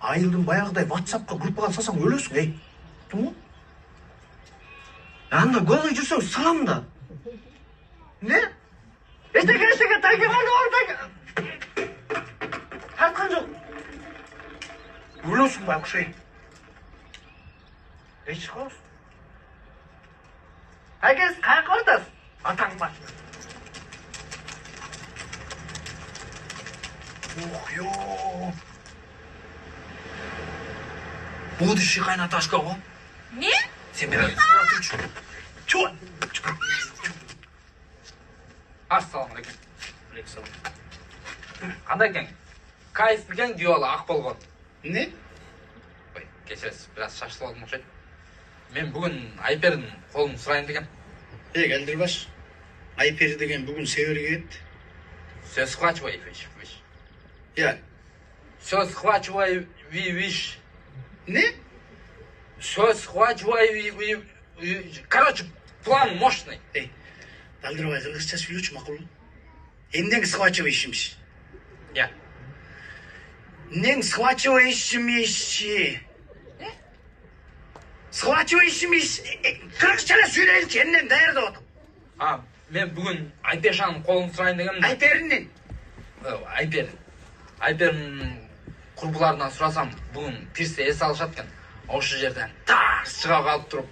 Айылдың баяғыдай WhatsAppқа группаға салсаң өлесің, ей. Тұму? Анда голый жүрсең сығам да. Не? Ештеке, тәке қалды ғой, тәке. Тартқан жоқ. Өлесің байқұш, ей. Ей, шығауыз. Әкес, қайық ортас? Атаң бар. Ох, ё. Будущий қайнаташка ғой. Не? Сен бері тұршы. Чо? Ассалаумағалейкум. Қандай екен? Кайф екен дюалы ақ болған. Не? Ой, кешіресіз, біраз шашылып алдым ұқсайды. Мен бүгін Айпердің қолын сұрайын деген. Кәлдірбаш. Айпер деген бүгін северге еді. Все схвачивай, виш. Я. Все схвачивай, виш. Не? Все схвачивай, короче, план мощный. Ей, Далдырбай қырғызша сөйлеуші мақұл. Емден схвачивайшымш. Я. Нен схвачивайшымш. Схвачивайшымш. Қырғызша сөйлейінші, емден даярда отым. Мен бүгін Айпершаның қолын сұрайын деген. Айперінен? Айпердің құрбыларынан сұрасам, бүгін пирсе ес алышат екен. Осы жерден тарс шыға қалып тұрып,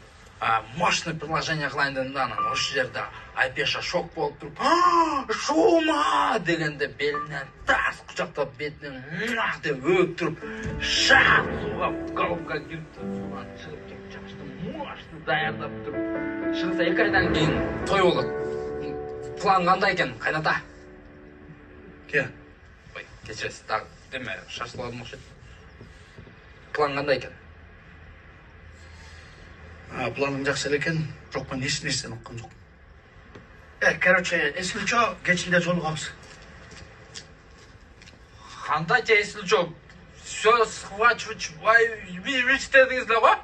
мощный приложение қылайын дедім да, осы жерде Айперша шок болып тұрып, шума дегенде белінен тарс құшақтап бетінен деп өп тұрып, шақ суға головқа кіріп тұрып, суға шығып тұрып, шашты мощный даярдап тұрып, шығыса 2 айдан кейін той болады. План қандай екен, қайната? Ке? Ой, кешіресіз, тағы деме шашылып алдым ұқсайды. План қандай екен? Планың жақсы екен, жоқ мен ешнәрсені ұққан жоқ. Короче, есіл чо, кешінде жолығамыз. Қандай есіл жоқ? Все схвачивай, виш дедіңіздер ғой?